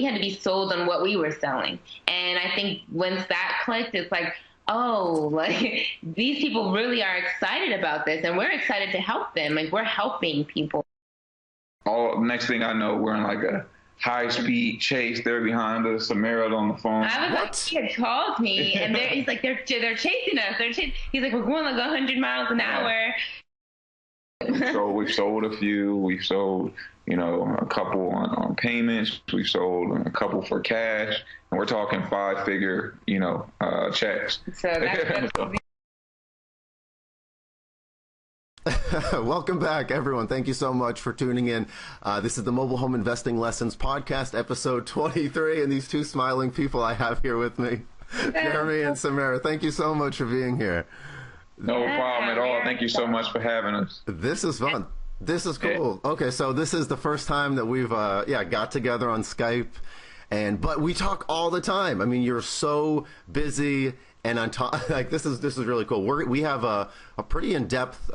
we had to be sold on what we were selling. And I think once that clicked, it's like, oh, like these people really are excited about this, and we're excited to help them. Like, we're helping people. Next thing I know, we're in like a high-speed chase. They're behind us. Samera on the phone. I was like, he had called me, and he's like, they're chasing us. He's like, we're going like 100 miles an hour. So we've sold a few. We've sold, a couple on payments. We've sold a couple for cash, and we're talking 5-figure, checks. So that's Welcome back, everyone. Thank you so much for tuning in. This is the Mobile Home Investing Lessons Podcast, episode 23, and these two smiling people I have here with me, Jeremy and Samera. Thank you so much for being here. No problem at all. Thank you so much for having us. This is fun. This is cool. Okay, so this is the first time that we've got together on Skype, but we talk all the time. I mean, you're so busy, and on top, like this is really cool. We have a pretty in-depth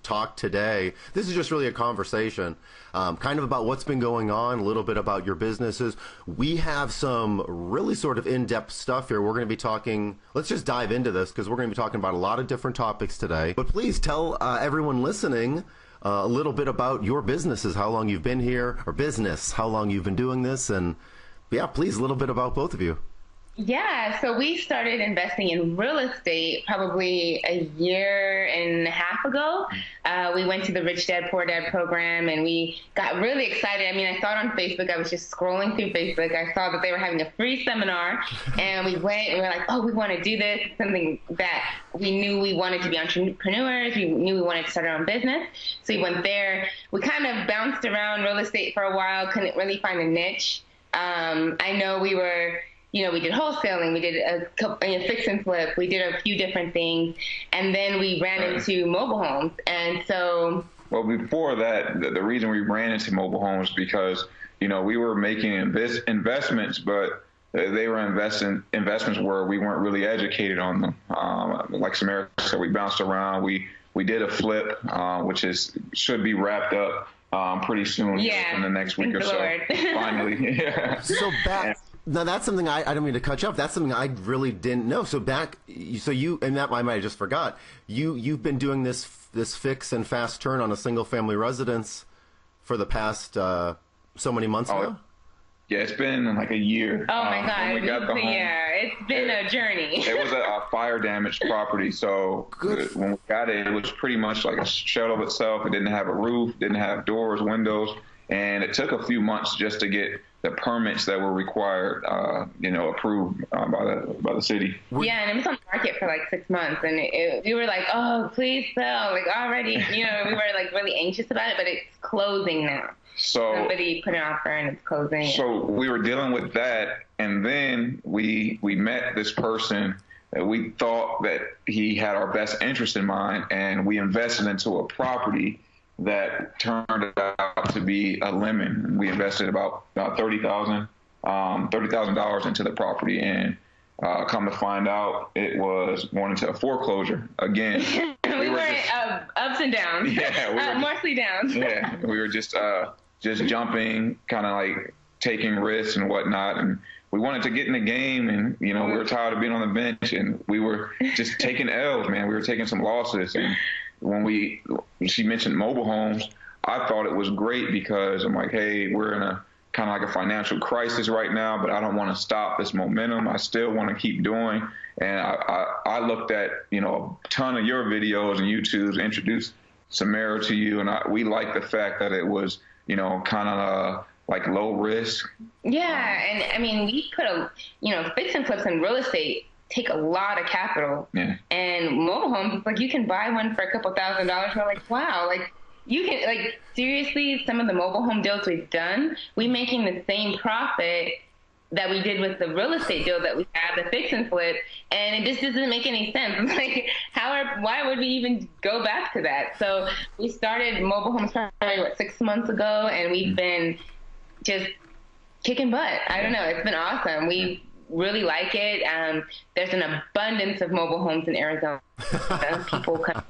talk today. This is just really a conversation, kind of about what's been going on, a little bit about your businesses. We have some really sort of in-depth stuff here. We're going to be talking, let's just dive into this because we're going to be talking about a lot of different topics today. But please tell everyone listening a little bit about your businesses, how long you've been here, or business, how long you've been doing this, and yeah, please, a little bit about both of you. Yeah, so we started investing in real estate probably a year and a half ago. We went to the Rich Dad, Poor Dad program, and we got really excited. I mean, I saw it on Facebook. I was just scrolling through Facebook. I saw that they were having a free seminar, and we went, and we were like, oh, we want to do this. It's something that we knew we wanted to be entrepreneurs. We knew we wanted to start our own business. So we went there. We kind of bounced around real estate for a while, couldn't really find a niche. I know we were... we did wholesaling, we did a fix and flip, we did a few different things, and then we ran into mobile homes. And so... Well, before that, the reason we ran into mobile homes because, we were making investments, but they were investments where we weren't really educated on them. Like Samera said, we bounced around. We did a flip, which should be wrapped up pretty soon, in the next week or so. Finally. Yeah. So back... Now that's something I don't mean to cut you off. That's something I really didn't know. So and that I might have just forgot. You've been doing this fix and fast turn on a single family residence for the past so many months now. Yeah, it's been like a year. Oh my God, it's been a journey. It was a fire damaged property, so when we got it, it was pretty much like a shell of itself. It didn't have a roof, didn't have doors, windows, and it took a few months just to get the permits that were required, approved by the city. Yeah, and it was on the market for like 6 months, and we were like, oh, please sell, like already, we were like really anxious about it, but it's closing now. So somebody put an offer and it's closing. So we were dealing with that, and then we met this person that we thought that he had our best interest in mind, and we invested into a property that turned out to be a lemon. We invested about $30,000 into the property, and come to find out, it was going into a foreclosure again. we were ups and downs. Yeah, mostly downs. Yeah, we were just jumping, kind of like taking risks and whatnot, and we wanted to get in the game, and we were tired of being on the bench, and we were just taking L's, man. We were taking some losses, and when she mentioned mobile homes, I thought it was great because I'm like, hey, we're in a kind of like a financial crisis right now, but I don't want to stop this momentum. I still want to keep doing. And I looked at, a ton of your videos and YouTubes, introduced Samera to you, and we liked the fact that it was, kind of like low risk. Yeah, and I mean, we put fix and flips in real estate take a lot of capital. Yeah. And mobile homes, it's like you can buy one for a couple $1,000s. We're like, wow, like you can, like, seriously, some of the mobile home deals we've done, we making the same profit that we did with the real estate deal that we had, the fix and flip, and it just doesn't make any sense. It's like, why would we even go back to that? So we started mobile homes probably 6 months ago, and we've been just kicking butt. I don't know. It's been awesome. We really like it. There's an abundance of mobile homes in Arizona. People come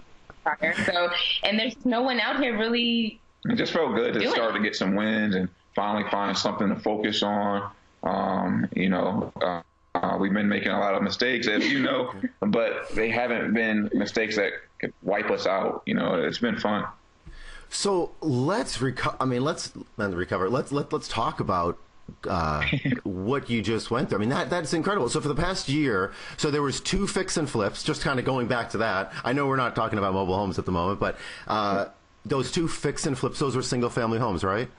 fire. So, and there's no one out here really. It just felt good to start to get some wins and finally find something to focus on. We've been making a lot of mistakes, as you know, but they haven't been mistakes that could wipe us out. It's been fun. So let's not recover. Let's talk about what you just went through. I mean, that's incredible. So for the past year, so there was 2 fix and flips, just kind of going back to that. I know we're not talking about mobile homes at the moment, but those 2 fix and flips, those were single family homes, right?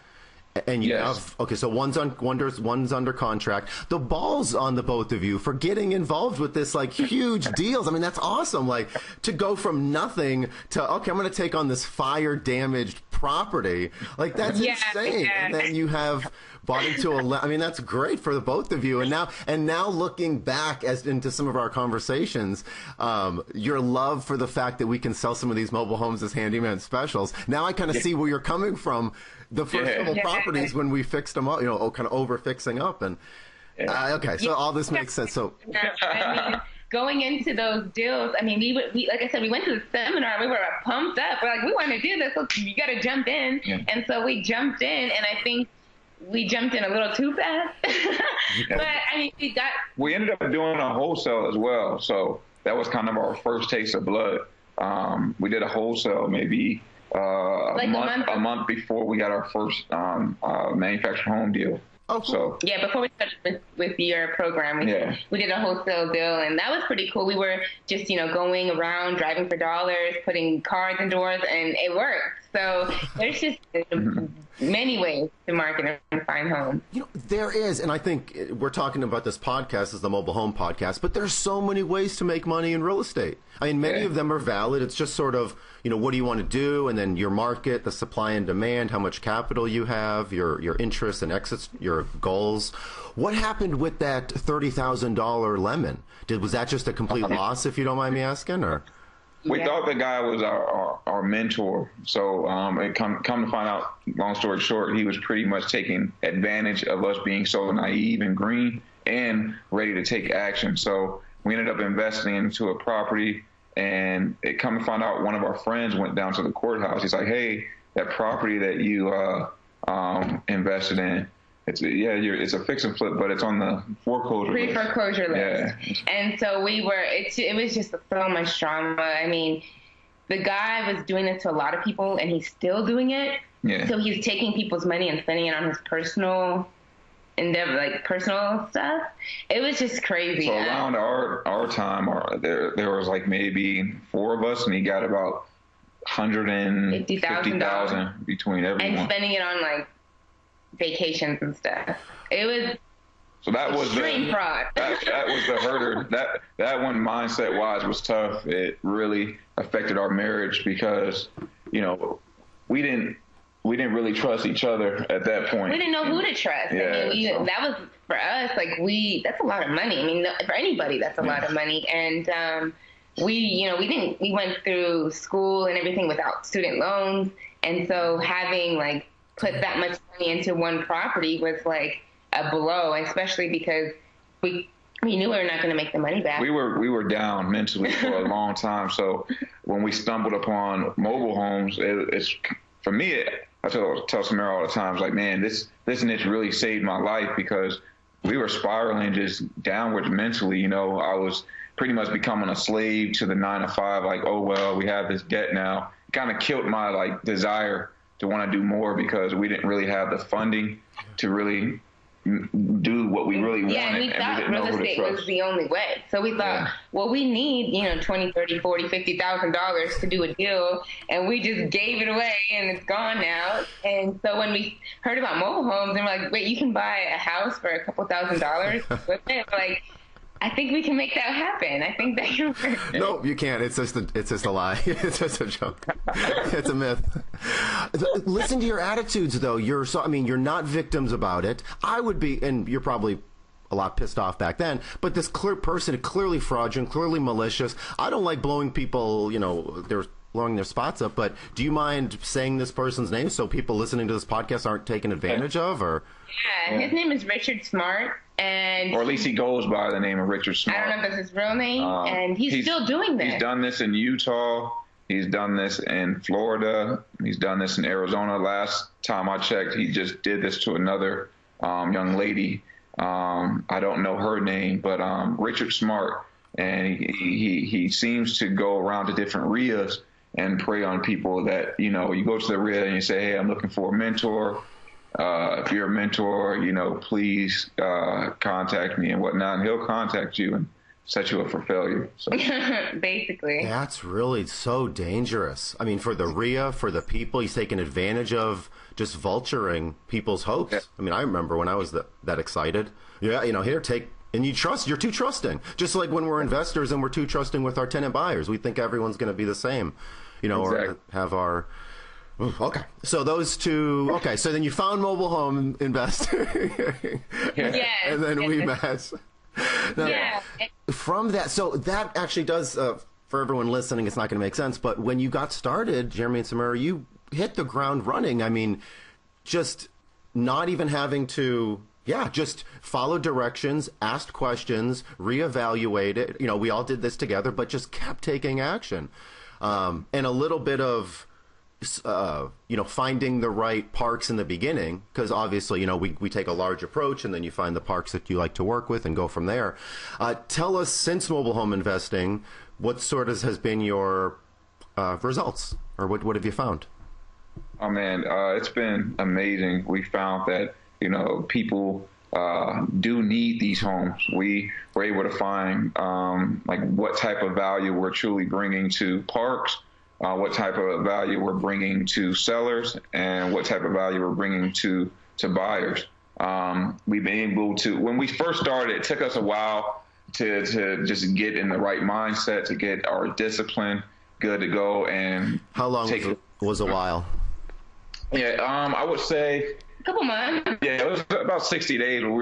And you have, okay, so one's under contract. The balls on the both of you for getting involved with this, like, huge deals. I mean, that's awesome. Like, to go from nothing to, okay, I'm going to take on this fire damaged property. Like, that's insane. And then you have bought into I mean, that's great for the both of you. And now looking back into some of our conversations, your love for the fact that we can sell some of these mobile homes as handyman specials. Now I kind of see where you're coming from. The first couple properties when we fixed them up, kind of over fixing up. And okay, so all this makes sense. So I mean, going into those deals, I mean, we like I said, we went to the seminar. We were pumped up. We're like, we want to do this. So you got to jump in. Yeah. And so we jumped in, and I think we jumped in a little too fast. But I mean, we ended up doing a wholesale as well. So that was kind of our first taste of blood. We did a wholesale maybe a month before we got our first manufactured home deal. Oh, cool. So before we started with your program, we did a wholesale deal, and that was pretty cool. We were just going around, driving for dollars, putting cards in doors, and it worked. So there's just many ways to market and find homes. There is, and I think we're talking about this podcast as the mobile home podcast, but there's so many ways to make money in real estate. I mean, many of them are valid. It's just sort of, what do you want to do? And then your market, the supply and demand, how much capital you have, your interests and exits, your goals. What happened with that $30,000 lemon? Was that just a complete loss, if you don't mind me asking, or? We thought the guy was our mentor. So come to find out, long story short, he was pretty much taking advantage of us being so naive and green and ready to take action. So we ended up investing into a property, and it come to find out one of our friends went down to the courthouse. He's like, hey, that property that you invested in, it's a fix and flip, but it's on the foreclosure list. Pre-foreclosure list. Yeah. And so it was just so much drama. I mean, the guy was doing this to a lot of people, and he's still doing it. Yeah. So he's taking people's money and spending it on his personal endeavor, like personal stuff. It was just crazy. So around our time, there was like maybe 4 of us, and he got about $150,000 between everyone. And spending it on like vacations and stuff. It was extreme fraud. That was the herder. That one, mindset wise, was tough. It really affected our marriage because we didn't really trust each other at that point. We didn't know who to trust. Yeah, I mean, that was for us. Like that's a lot of money. I mean, for anybody, that's a lot of money. And we went through school and everything without student loans, and so having like put that much money into one property was like a blow, especially because we knew we were not going to make the money back. We were down mentally for a long time. So when we stumbled upon mobile homes, it's for me. I tell Samera all the time, like, man, this niche really saved my life because we were spiraling just downwards mentally. I was pretty much becoming a slave to the 9-to-5. Like, oh well, we have this debt now. It kind of killed my like desire to want to do more because we didn't really have the funding to really do what we really wanted. And we thought real estate was the only way. So we thought, well, we need, $20, $30, $40, $50,000 to do a deal, and we just gave it away, and it's gone now. And so when we heard about mobile homes, and we're like, wait, you can buy a house for a couple $1,000s with it? Like, I think we can make that happen. I think that can work. No, you can't. It's just a lie. It's just a joke. It's a myth. Listen to your attitudes, though. You're not victims about it. I would be, and you're probably a lot pissed off back then, but this person, clearly fraudulent, clearly malicious. I don't like blowing people, they're blowing their spots up, but do you mind saying this person's name so people listening to this podcast aren't taken advantage of? Or Yeah, his name is Richard Smart. Or at least he goes by the name of Richard Smart. I don't know if that's his real name. And he's still doing this. He's done this in Utah. He's done this in Florida. He's done this in Arizona. Last time I checked, he just did this to another young lady I don't know her name, but Richard Smart, and he seems to go around to different RIAs and prey on people that, you know, you go to the RIA and you say, hey, I'm looking for a mentor. If you're a mentor, you know, please contact me and whatnot. And he'll contact you and set you up for failure. So. Basically. That's really so dangerous. I mean, for the RIA, for the people, he's taking advantage of just vulturing people's hopes. Yeah. I mean, I remember when I was that excited. Yeah, you know, here, take, and you're too trusting. Just like when we're investors and we're too trusting with our tenant buyers. We think everyone's going to be the same, you know, exactly. Or have our... Okay, so those two. Okay, so then you found Mobile Home Investor, yeah, and then we met. Now, yeah. From that, so that actually does, for everyone listening, it's not going to make sense. But when you got started, Jeremy and Samera, you hit the ground running. I mean, just not even having to. Yeah, just follow directions, asked questions, reevaluate it. You know, we all did this together, but just kept taking action, and a little bit of. You know, finding the right parks in the beginning, because obviously, you know, we take a large approach and then you find the parks that you like to work with and go from there. Tell us, since mobile home investing, what sort of has been your results, or what have you found? Oh man, it's been amazing. We found that, you know, people do need these homes. We were able to find like what type of value we're truly bringing to parks, what type of value we're bringing to sellers, and what type of value we're bringing to buyers. We've been able to, when we first started, it took us a while to just get in the right mindset, to get our discipline good to go. And how long was a while? Yeah, I would say a couple months. Yeah, it was about 60 days where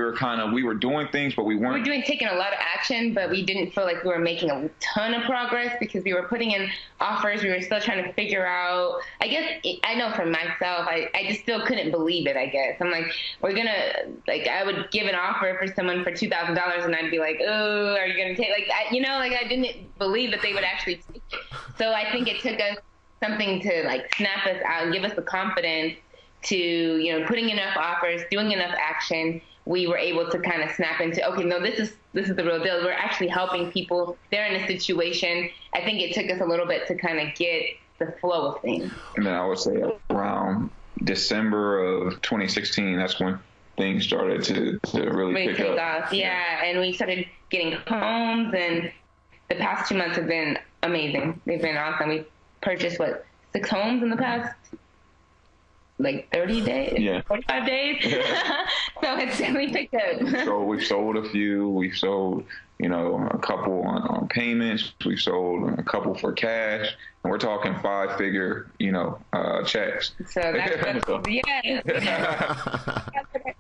we were doing things, but we weren't. Taking a lot of action, but we didn't feel like we were making a ton of progress because we were putting in offers. We were still trying to figure out, I guess, I know for myself, I just still couldn't believe it, I guess. I'm like, I would give an offer for someone for $2,000 and I'd be like, oh, are you going to take, I didn't believe that they would actually take it. So I think it took us something to snap us out and give us the confidence to, putting enough offers, doing enough action. We were able to kind of snap into, okay, no, this is the real deal. We're actually helping people. They're in a situation. I think it took us a little bit to kind of get the flow of things. And then I would say around December of 2016, that's when things started to really pick up. Off. Yeah, and we started getting homes, and the past 2 months have been amazing. They've been awesome. We purchased, 6 homes in the past 30 days, yeah. 45 days. So it's definitely picked up. So we've sold a few. We've sold, a couple on payments. We've sold a couple for cash. And we're talking 5-figure, checks. So that's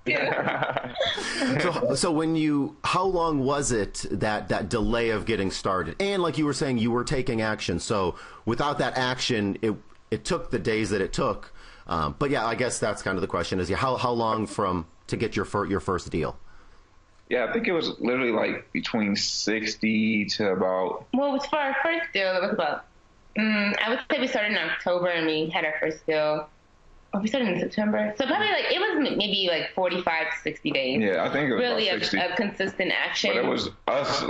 yes. So how long was it that delay of getting started? And like you were saying, you were taking action. So without that action, it took the days that it took. But yeah, I guess that's kind of the question is how long to get your first deal? Yeah, I think it was literally between 60 to about. Well, for our first deal, it was about. I would say we started in October and we had our first deal. Oh, we started in September, so probably it was maybe 45 to 60 days. Yeah, I think it was really about 60. a consistent action. But it was us.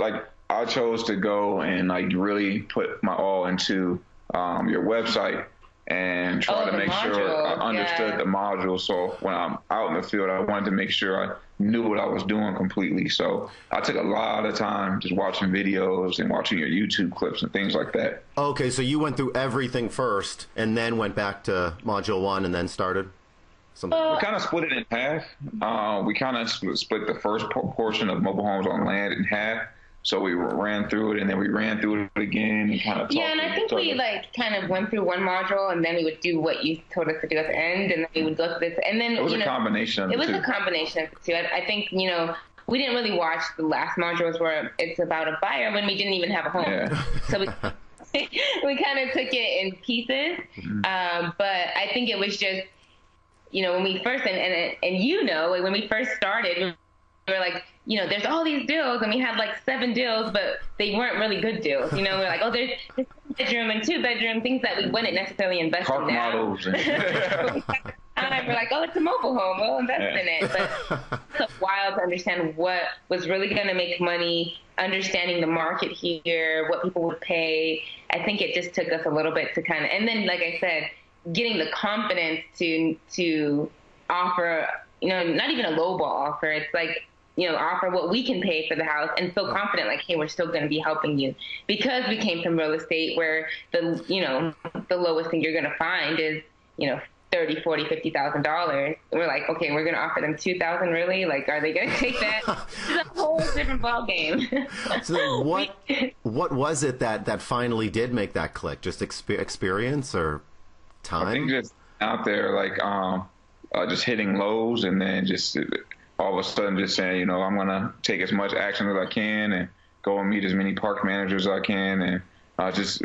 I chose to go and really put my all into your website. And try to make sure I understood the module. So when I'm out in the field, I wanted to make sure I knew what I was doing completely. So I took a lot of time just watching videos and watching your YouTube clips and things like that. Okay, so you went through everything first and then went back to module 1 and then started? We kind of split it in half. We kind of split the first portion of mobile homes on land in half. So we ran through it, and then we ran through it again and kind of talked. Yeah, and I think we kind of went through one module, and then we would do what you told us to do at the end, and then we would look at this, and then it was a combination of the two. It was a combination of the two. I think we didn't really watch the last modules where it's about a buyer when we didn't even have a home. Yeah. So we kind of took it in pieces, but I think it was just when we first when we first started. We were like, there's all these deals, and we had 7 deals, but they weren't really good deals. We're like, oh, there's 1 bedroom and 2 bedroom, things that we wouldn't necessarily invest Park in now. models. time we're like, oh, it's a mobile home, we'll invest in it. But it's wild to understand what was really going to make money, understanding the market here, what people would pay. I think it just took us a little bit to kind of, and then, like I said, getting the confidence to offer, not even a lowball offer. It's like, offer what we can pay for the house and feel confident, like, hey, we're still going to be helping you. Because we came from real estate where the lowest thing you're going to find is, $30,000, $40,000, $50,000. We're like, okay, we're going to offer them $2,000, really? Like, are they going to take that? It's a whole different ballgame. So what was it that finally did make that click? Just experience or time? I think just out there, like, just hitting lows, and then just all of a sudden just saying, I'm going to take as much action as I can and go and meet as many park managers as I can, and just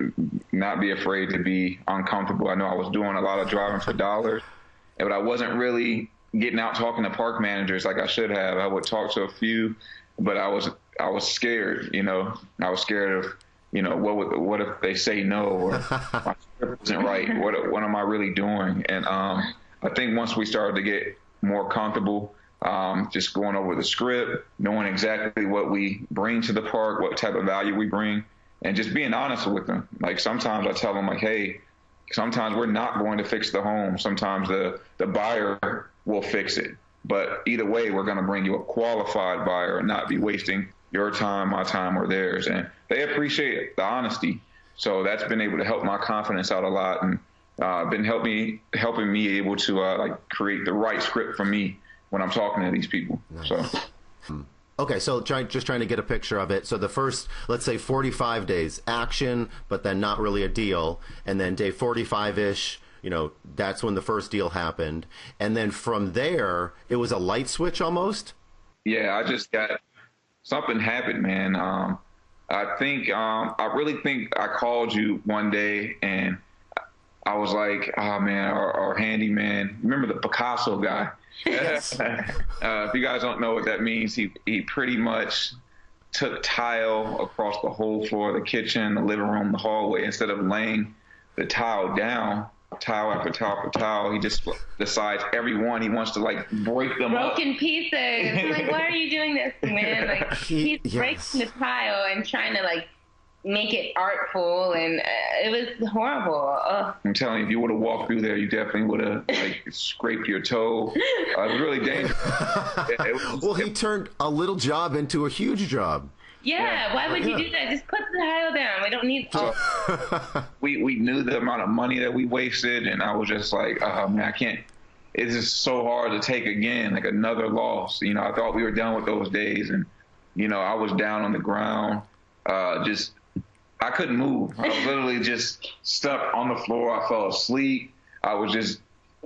not be afraid to be uncomfortable. I know I was doing a lot of driving for dollars, but I wasn't really getting out talking to park managers like I should have. I would talk to a few, but I was scared, I was scared of, what if they say no, or my script isn't right? What am I really doing? And I think once we started to get more comfortable, just going over the script, knowing exactly what we bring to the park, what type of value we bring, and just being honest with them. Like, sometimes I tell them, like, hey, sometimes we're not going to fix the home. Sometimes the buyer will fix it. But either way, we're going to bring you a qualified buyer and not be wasting your time, my time, or theirs. And they appreciate the honesty. So that's been able to help my confidence out a lot, and been helping me able to create the right script for me when I'm talking to these people. Nice. So. Okay, so just trying to get a picture of it. So the first, let's say 45 days, action, but then not really a deal. And then day 45-ish, that's when the first deal happened. And then from there, it was a light switch almost? Yeah, I just got, something happened, man. I really think I called you one day, and I was like, oh, man, our handyman, remember the Picasso guy? Yes. If you guys don't know what that means, he pretty much took tile across the whole floor of the kitchen, the living room, the hallway. Instead of laying the tile down, tile after tile after tile, he just decides every one he wants to, like, break them up. Broken pieces. I'm like, why are you doing this, man? Like, he's breaking the tile and trying to, like, make it artful, and it was horrible. Ugh. I'm telling you, if you would have walked through there, you definitely would have, like, scraped your toe. It was really dangerous. He turned a little job into a huge job. Yeah, why would you do that? Just put the tile down. We don't need. We knew the amount of money that we wasted, and I was just like, oh, man, I can't. It's just so hard to take again, like another loss. I thought we were done with those days, and I was down on the ground, I couldn't move. I was literally just stuck on the floor. I fell asleep. I was just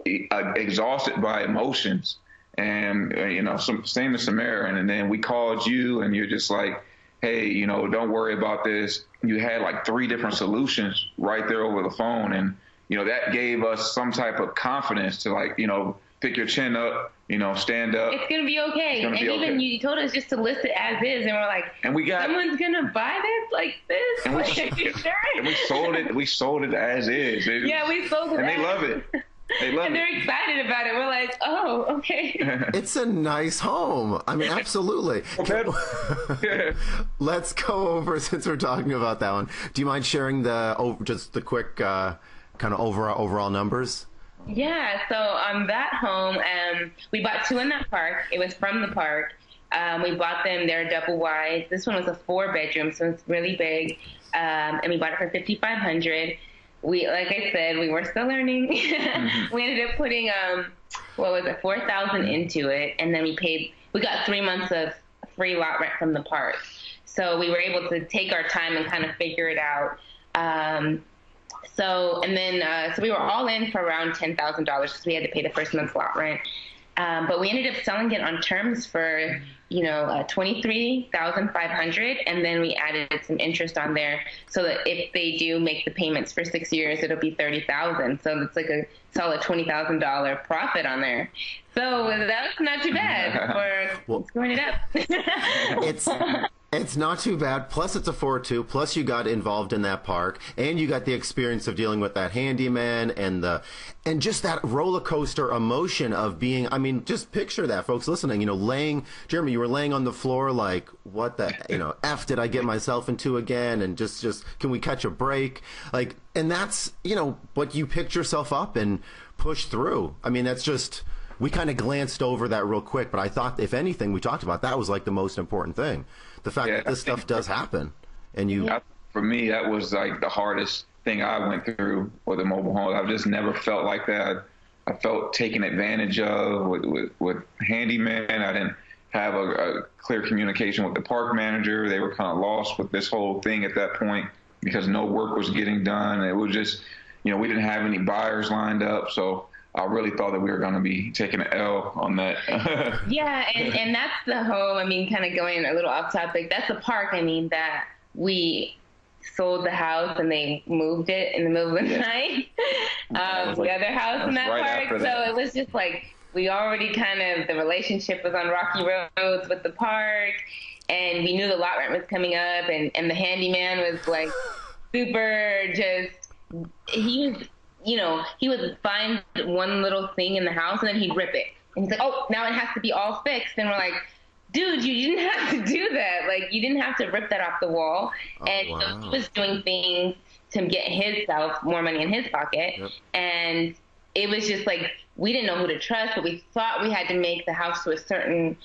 exhausted by emotions. And, same as Samera. And then we called you, and you're just like, hey, don't worry about this. You had like 3 different solutions right there over the phone. And, that gave us some type of confidence to, like, pick your chin up, stand up. It's going to be okay. And even you told us just to list it as is, and we're like, and we got, someone's going to buy this like this? And we sold it as is. Yeah, we sold it. And they love it. And they're excited about it. We're like, oh, okay. It's a nice home. I mean, absolutely. Let's go over, since we're talking about that one. Do you mind sharing just the quick kind of overall numbers? Yeah, so on that home, we bought 2 in that park. It was from the park. We bought them, they're double wide. This one was a 4-bedroom, so it's really big. And we bought it for $5,500. Like I said, we were still learning. Mm-hmm. We ended up putting, $4,000 into it. And then we got 3 months of free lot rent from the park. So we were able to take our time and kind of figure it out. So we were all in for around $10,000 because we had to pay the first month's lot rent. But we ended up selling it on terms for, $23,500, and then we added some interest on there so that if they do make the payments for 6 years, it'll be $30,000. So it's like a solid $20,000 profit on there. So that was not too bad for scoring it up. It's not too bad. Plus, it's a 4-2. Plus, you got involved in that park, and you got the experience of dealing with that handyman and just that roller coaster emotion of being. I mean, just picture that, folks listening. Jeremy, you were laying on the floor like, what the, F did I get myself into again? And just can we catch a break? Like, and that's but you picked yourself up and pushed through. I mean, that's just. We kind of glanced over that real quick, but I thought, if anything, we talked about that was like the most important thing. The fact that this stuff does happen. And for me, that was like the hardest thing I went through with the mobile home. I've just never felt like that. I felt taken advantage of with handyman. I didn't have a clear communication with the park manager. They were kind of lost with this whole thing at that point because no work was getting done. It was just, we didn't have any buyers lined up. So I really thought that we were going to be taking an L on that. Yeah, and that's the home. I mean, kind of going a little off topic. That's the park. I mean, that we sold the house and they moved it in the middle of the night. The other house in that park. So it was just like we already the relationship was on rocky roads with the park, and we knew the lot rent was coming up, and the handyman was like super he would find one little thing in the house and then he'd rip it. And he's like, oh, now it has to be all fixed. And we're like, dude, you didn't have to do that. Like, you didn't have to rip that off the wall. So he was doing things to get himself more money in his pocket. Yep. And it was just like, we didn't know who to trust, but we thought we had to make the house to a certain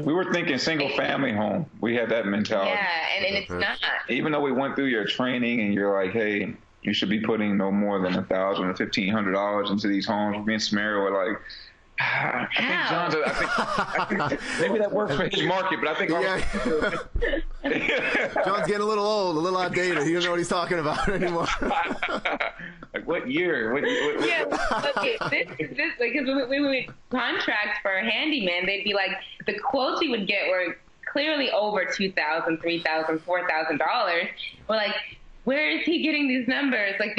we were thinking single family home. We had that mentality. Yeah, and it's not. Even though we went through your training and you're like, hey, you should be putting no more than $1,000 or $1,500 into these homes. Me and Samera were like, I think maybe that works for his market, but I think John's getting a little old, a little outdated. He doesn't know what he's talking about anymore. Like what year? Yeah, okay. This like, because when we would contract for a handyman, they'd be like, the quotes we would get were clearly over $2,000, $3,000, $4,000. We're like, where is he getting these numbers? Like,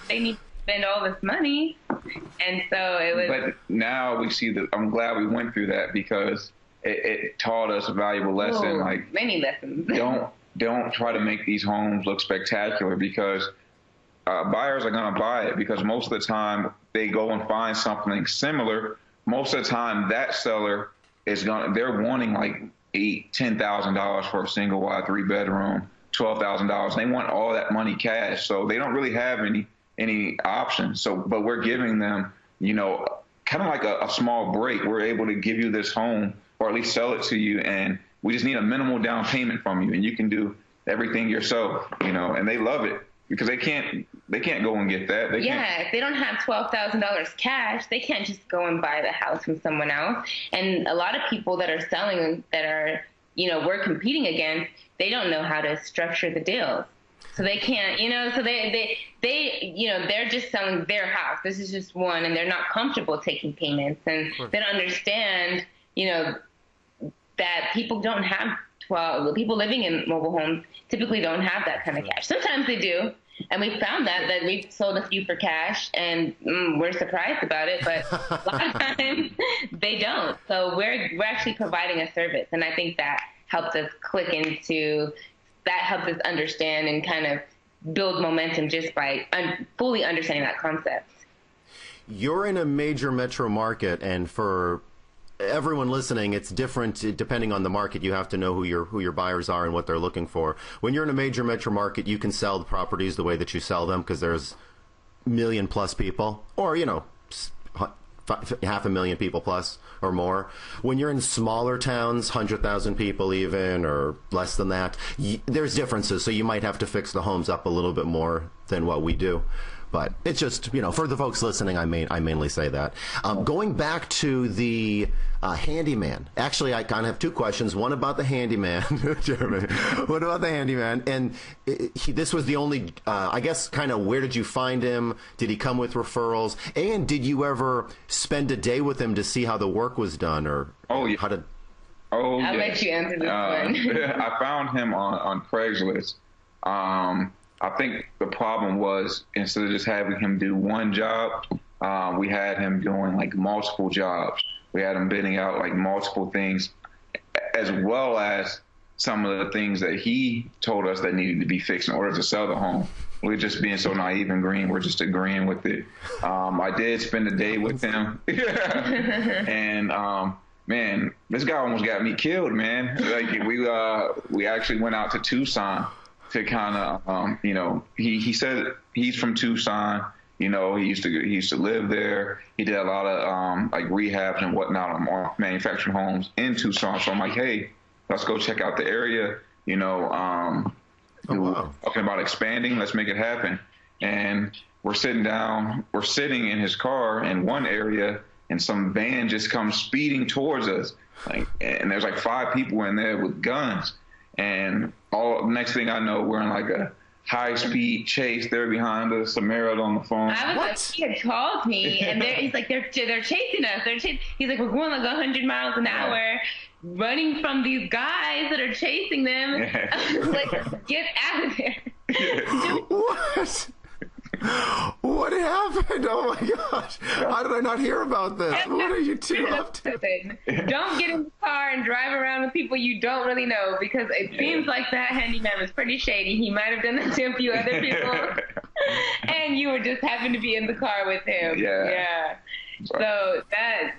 they need to spend all this money. And so it was. But now we see that. I'm glad we went through that because it taught us a valuable lesson. Like, many lessons. Don't try to make these homes look spectacular because buyers are going to buy it because most of the time they go and find something similar. Most of the time that seller they're wanting like $10,000 for a single wide 3-bedroom. $12,000. They want all that money cash, so they don't really have any options. So, but we're giving them, kind of like a small break. We're able to give you this home, or at least sell it to you, and we just need a minimal down payment from you, and you can do everything yourself. And they love it because they can't go and get that. If they don't have $12,000 cash, they can't just go and buy the house from someone else. And a lot of people that are selling that are we're competing against, they don't know how to structure the deals. So they can't, so they they're just selling their house. This is just one, and they're not comfortable taking payments. And they don't understand, that people don't have people living in mobile homes typically don't have that kind of cash. Sometimes they do. And we found that we've sold a few for cash, and we're surprised about it, but a lot of times they don't. So we're actually providing a service, and I think that helps us helps us understand and kind of build momentum just by fully understanding that concept. You're in a major metro market, and for everyone listening, it's different depending on the market. You have to know who your buyers are and what they're looking for. When you're in a major metro market, you can sell the properties the way that you sell them because there's 1 million plus people, or 500,000 people plus or more. When you're in smaller towns, 100,000 people even, or less than that, there's differences. So you might have to fix the homes up a little bit more than what we do. But it's just, for the folks listening, I mainly say that. Going back to the handyman. Actually, I kind of have two questions. One about the handyman. Jeremy, what about the handyman? And this was the only, I guess, kind of where did you find him? Did he come with referrals? And did you ever spend a day with him to see how the work was done? Or how did... I'll let you answer this one. I found him on Craigslist. I think the problem was instead of just having him do one job, we had him doing like multiple jobs. We had him bidding out like multiple things as well as some of the things that he told us that needed to be fixed in order to sell the home. We're just being so naive and green. We're just agreeing with it. I did spend a day with him. And, man, this guy almost got me killed, man. Like, we actually went out to Tucson to kind of, you know, he said he's from Tucson. You know, he used to live there. He did a lot of like rehabs and whatnot on manufactured homes in Tucson. So I'm like, hey, let's go check out the area. You know, talking about expanding. Let's make it happen. And we're sitting in his car in one area, and some van just comes speeding towards us. Like, and there's like 5 people in there with guns. And next thing I know, we're in like a high-speed chase. They're behind us. Samara on the phone. He had called me, and he's like, they're chasing us. He's like, we're going like 100 miles an hour, running from these guys that are chasing them. Yeah. I was like, get out of there. What? What happened? Oh my gosh. How did I not hear about this? What are you two up to? Don't get in the car and drive around with people you don't really know, because it seems like that handyman was pretty shady. He might have done that to a few other people. And you were just happened to be in the car with him. Yeah. So that's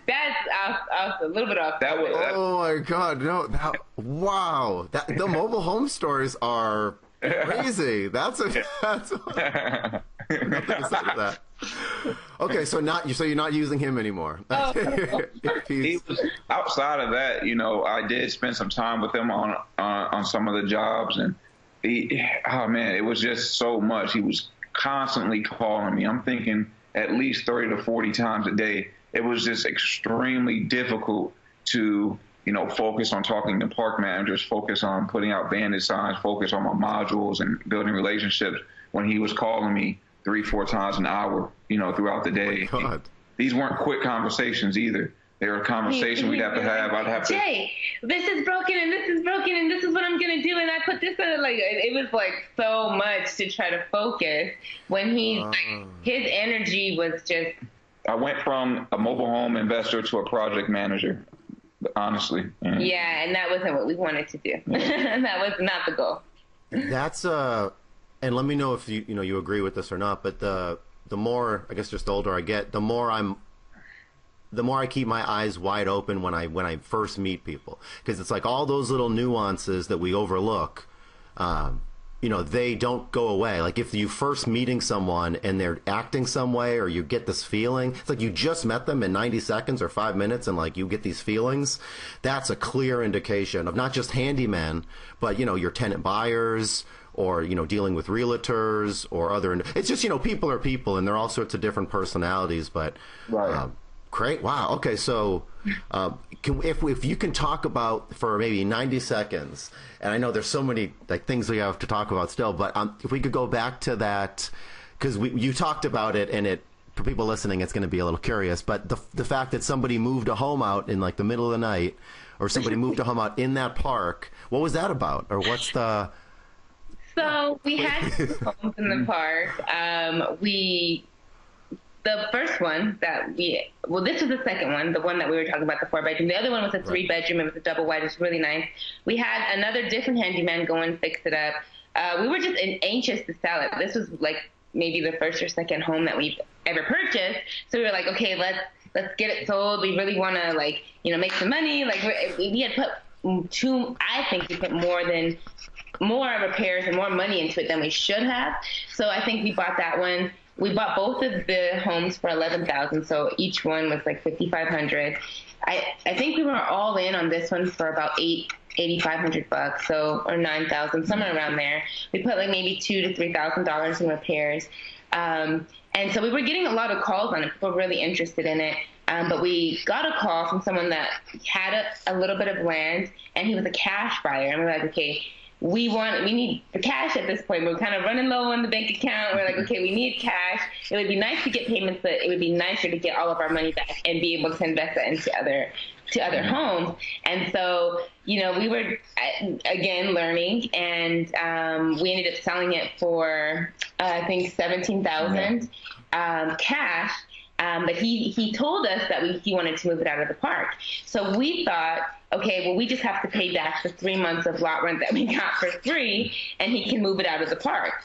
a little bit off. Oh my God. No. Wow. The mobile home stories are crazy. That's nothing to say to that. Okay, so you're not using him anymore. He was, outside of that, you know, I did spend some time with him on some of the jobs, and it was just so much. He was constantly calling me. I'm thinking at least 30 to 40 times a day. It was just extremely difficult to, you know, focus on talking to park managers, focus on putting out bandit signs, focus on my modules and building relationships when he was calling me 3-4 times an hour, you know, throughout the day. Oh, these weren't quick conversations either. They were a conversation we'd have to have. I'd have to. Jay, this is broken and this is broken and this is what I'm gonna do, and I put this in. Like, it was like so much to try to focus when his energy was just. I went from a mobile home investor to a project manager, honestly. Yeah, and that wasn't what we wanted to do. That was not the goal. That's and let me know if you agree with this or not, but the more, I guess, just the older I get, the more I keep my eyes wide open when I first meet people, because it's like all those little nuances that we overlook, they don't go away. Like if you first meeting someone and they're acting some way, or you get this feeling, it's like you just met them in 90 seconds or 5 minutes, and like you get these feelings. That's a clear indication of not just handymen, but your tenant buyers, or dealing with realtors or other. It's just people are people, and they're all sorts of different personalities. But right. Great. Wow. Okay. So if you can talk about for maybe 90 seconds, and I know there's so many things we have to talk about still, but if we could go back to that, because you talked about it, and for people listening, it's going to be a little curious, but the fact that somebody moved a home out in the middle of the night, or somebody moved a home out in that park, what was that about? Or what's the... So we had homes in the park. The first one this was the second one, the one that we were talking about, the 4-bedroom. The other one was a 3-bedroom. It was a double wide. It was really nice. We had another different handyman go and fix it up. We were just anxious to sell it. This was maybe the first or second home that we've ever purchased. So we were like, okay, let's get it sold. We really want to make some money. We had put I think we put more repairs and more money into it than we should have. So I think we bought that one. We bought both of the homes for $11,000, so each one was $5,500. I think we were all in on this one for about $8,500, or $9,000, somewhere around there. We put maybe $2,000 to $3,000 in repairs, and so we were getting a lot of calls on it. People were really interested in it. But we got a call from someone that had a little bit of land, and he was a cash buyer, and we're like, okay, we need the cash at this point. We're kind of running low on the bank account. We're like, okay, we need cash. It would be nice to get payments, but it would be nicer to get all of our money back and be able to invest that into other homes. And so, we were, again, learning, and we ended up selling it for, I think, $17,000 cash. But he told us that he wanted to move it out of the park. So we thought, okay, well, we just have to pay back the 3 months of lot rent that we got for free, and he can move it out of the park.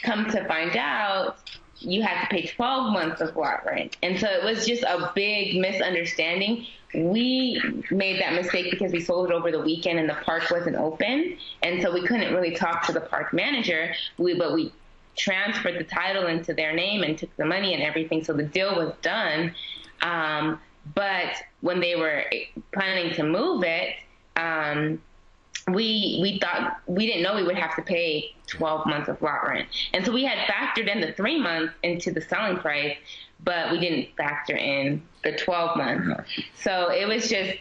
Come to find out, you have to pay 12 months of lot rent. And so it was just a big misunderstanding. We made that mistake because we sold it over the weekend and the park wasn't open. And so we couldn't really talk to the park manager, but we transferred the title into their name and took the money and everything. So the deal was done. But when they were planning to move it, we thought, we didn't know we would have to pay 12 months of lot rent. And so we had factored in the 3 months into the selling price, but we didn't factor in the 12 months. So it was just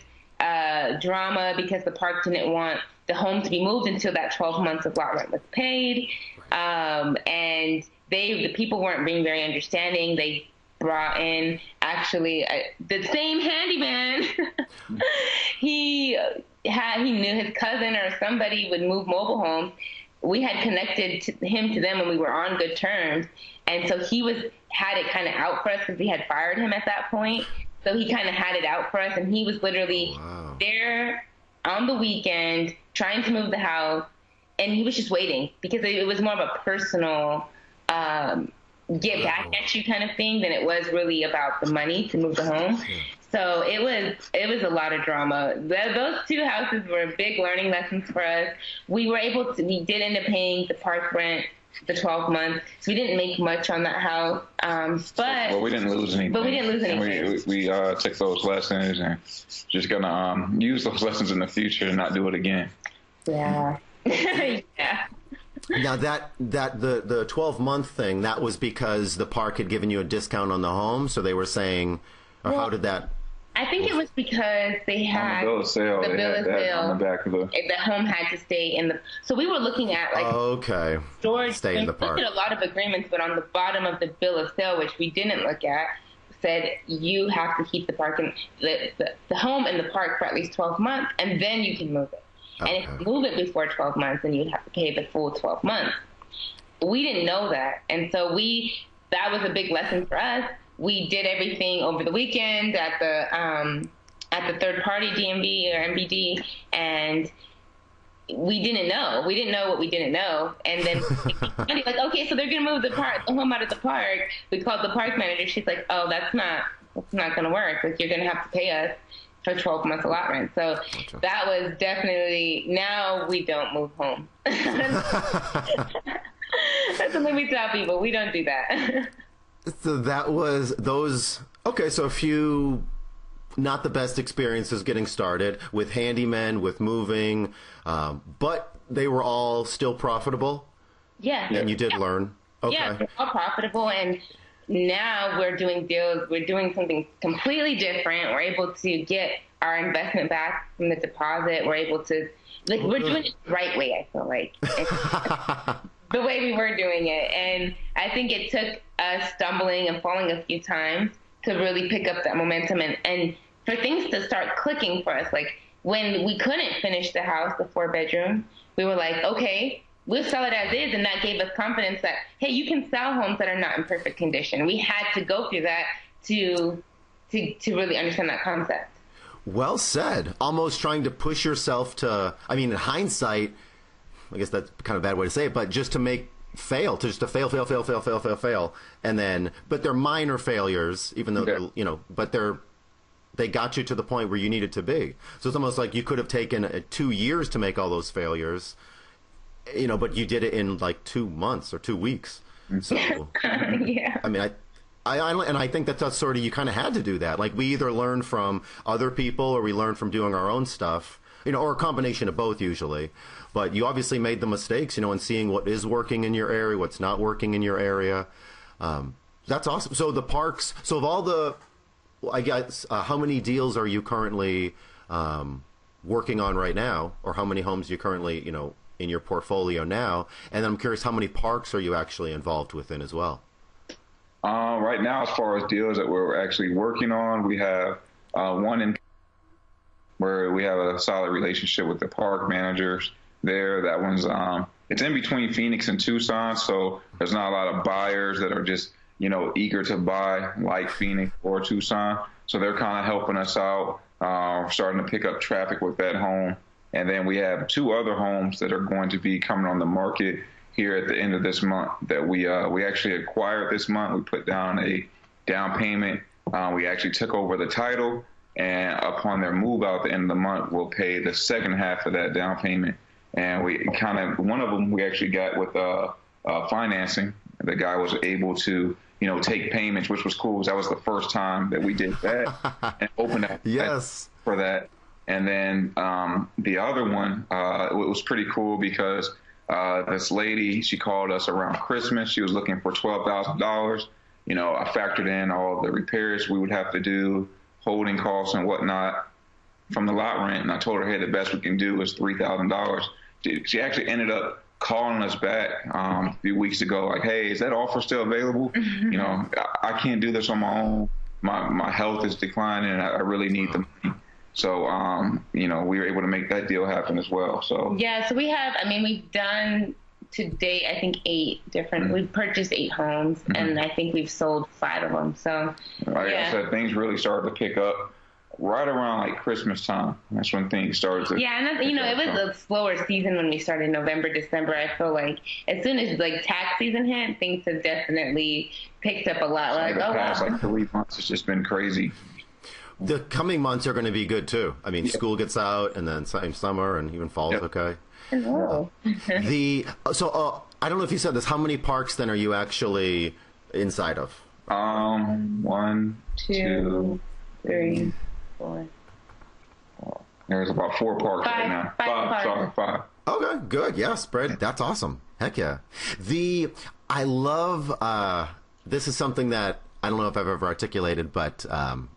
drama because the park didn't want the home to be moved until that 12 months of lot rent was paid. And the people weren't being very understanding. They brought in actually the same handyman. He knew his cousin or somebody would move mobile homes. We had connected him to them and we were on good terms. And so he had it kind of out for us because we had fired him at that point. So he kind of had it out for us, and he was literally there on the weekend trying to move the house, and he was just waiting because it was more of a personal get back at you kind of thing than it was really about the money to move the home. So it was a lot of drama. Those two houses were big learning lessons for us. We did end up paying the park rent, the 12 months. So we didn't make much on that house. But we didn't lose anything. We took those lessons and just gonna use those lessons in the future and not do it again. Yeah. Yeah. Now the 12-month thing, that was because the park had given you a discount on the home, so they were saying, or how did that? I think it was because they had the bill of sale. The bill of sale on the back of the home had to stay in the. So we were looking at storage. Stay in the park. We looked at a lot of agreements, but on the bottom of the bill of sale, which we didn't look at, said you have to keep the park in the home in the park for at least 12 months, and then you can move it. Okay. And if you move it before 12 months, then you'd have to pay the full 12 months. We didn't know that. And so that was a big lesson for us. We did everything over the weekend at the third party DMV or MBD, and we didn't know. We didn't know what we didn't know. And then like, okay, so they're going to move the home out of the park. We called the park manager. She's like, oh, that's not going to work. Like, you're going to have to pay us for 12 months of lot rent. So that was definitely, now we don't move home. That's something we tell people. We don't do that. So that was those. Okay, so a few not the best experiences getting started with handymen, with moving, but they were all still profitable. Yeah. And you did learn. Okay. Yeah, they're all profitable, and now we're doing deals. We're doing something completely different. We're able to get our investment back from the deposit. We're able to, we're doing it the right way, I feel like. The way we were doing it. And I think it took us stumbling and falling a few times to really pick up that momentum and for things to start clicking for us. Like, when we couldn't finish the house, the 4-bedroom, we were like, okay, we'll sell it as is. And that gave us confidence that, hey, you can sell homes that are not in perfect condition. We had to go through that to really understand that concept. Well said. Almost trying to push yourself to, I mean, in hindsight, I guess that's kind of a bad way to say it, but just to fail. And then, but they're minor failures, even though they're, but they got you to the point where you needed to be. So it's almost like you could have taken 2 years to make all those failures, but you did it in like 2 months or 2 weeks. So, yeah. I mean, I think that's sort of, you kind of had to do that. Like, we either learn from other people or we learn from doing our own stuff, or a combination of both usually. But you obviously made the mistakes, and seeing what is working in your area, what's not working in your area. That's awesome. So the parks, so of all the, I guess, how many deals are you currently working on right now? Or how many homes you currently, in your portfolio now? And then I'm curious, how many parks are you actually involved within as well? Right now, as far as deals that we're actually working on, we have one in where we have a solid relationship with the park managers there. That one's it's in between Phoenix and Tucson, so there's not a lot of buyers that are just eager to buy, like Phoenix or Tucson. So they're kind of helping us out, starting to pick up traffic with that home. And then we have 2 other homes that are going to be coming on the market here at the end of this month that we actually acquired this month. We put down a down payment. We actually took over the title, and upon their move out at the end of the month, we'll pay the second half of that down payment. And one of them we actually got with financing. The guy was able to, take payments, which was cool, because that was the first time that we did that and opened up for that. And then the other one, it was pretty cool because this lady, she called us around Christmas. She was looking for $12,000. I factored in all the repairs we would have to do, holding costs and whatnot from the lot rent. And I told her, hey, the best we can do is $3,000. She actually ended up calling us back a few weeks ago, like, hey, is that offer still available? I can't do this on my own. My health is declining, and I really need the money. So, we were able to make that deal happen as well. So so we have, we've done to date, I think 8 different, we've purchased 8 homes, and I think we've sold 5 of them. So, like I said, things really started to pick up right around like Christmas time. That's when things started to and it was a slower season when we started November, December. I feel like as soon as like tax season hit, things have definitely picked up a lot. Like the past 3 months, it's just been crazy. The coming months are going to be good too. School gets out, and then summer and even fall's okay. Hello. So I don't know if you said this. How many parks then are you actually inside of? 1, 2, 3, 4. There's about 4 parks right now. 5. Okay, good. Yeah, spread. That's awesome. Heck yeah. I love. This is something that I don't know if I've ever articulated, but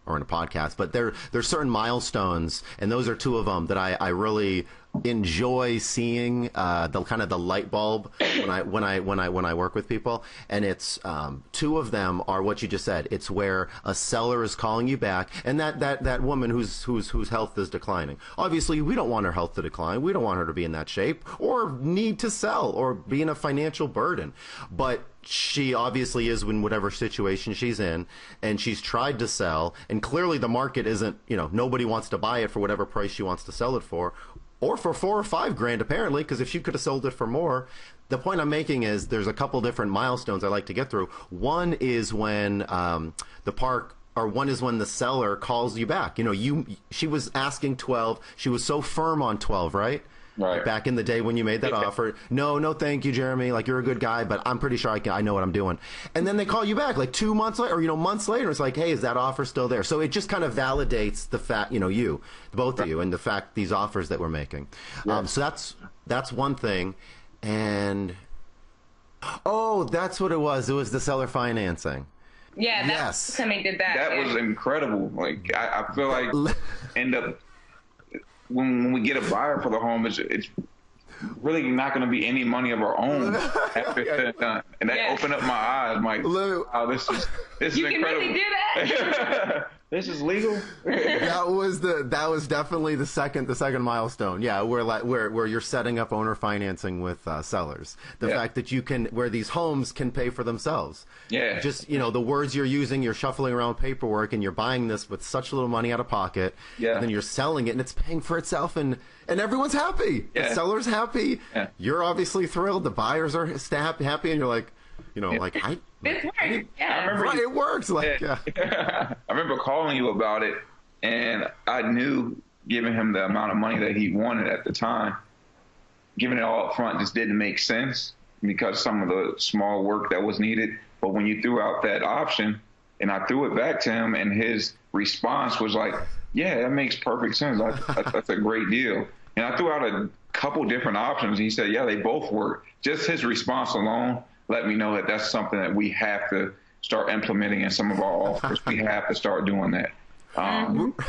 or in a podcast, but there's certain milestones, and those are 2 of them that I really enjoy seeing the kind of the light bulb when I work with people, and it's 2 of them are what you just said. It's where a seller is calling you back, and that woman whose health is declining. Obviously, we don't want her health to decline. We don't want her to be in that shape or need to sell or be in a financial burden, but she obviously is in whatever situation she's in, and she's tried to sell, and clearly the market isn't, nobody wants to buy it for whatever price she wants to sell it for, or for $4 or $5 grand apparently, because if she could have sold it for more. The point I'm making is there's a couple different milestones I like to get through. One is when one is when the seller calls you back. She was asking 12. She was so firm on 12, right? Right. Back in the day when you made that offer. No, thank you, Jeremy. Like, you're a good guy, but I'm pretty sure I know what I'm doing. And then they call you back like 2 months later, or, months later. It's like, hey, is that offer still there? So it just kind of validates the fact, both of you, and the fact these offers that we're making. Yeah. So that's one thing. And, that's what it was. It was the seller financing. Yeah, that's somebody did that. That was incredible. Like, I feel like end up when we get a buyer for the home, it's really not going to be any money of our own after it's done. And that opened up my eyes. I'm like, wow, this is you incredible. You can really do that? This is legal. That was definitely the second milestone. Yeah, where you're setting up owner financing with sellers. The fact that where these homes can pay for themselves. Yeah. Just the words you're using, you're shuffling around paperwork, and you're buying this with such little money out of pocket. Yeah. And then you're selling it, and it's paying for itself, and everyone's happy. Yeah. The seller's happy. Yeah. You're obviously thrilled. The buyers are happy, and you're like, this works. Yeah, it works. I remember calling you about it, and I knew giving him the amount of money that he wanted at the time, giving it all up front just didn't make sense because some of the small work that was needed. But when you threw out that option, and I threw it back to him, and his response was like, yeah, that makes perfect sense. That's a great deal. And I threw out a couple different options. And he said, yeah, they both work. Just his response alone let me know that that's something that we have to start implementing in some of our offers. We have to start doing that.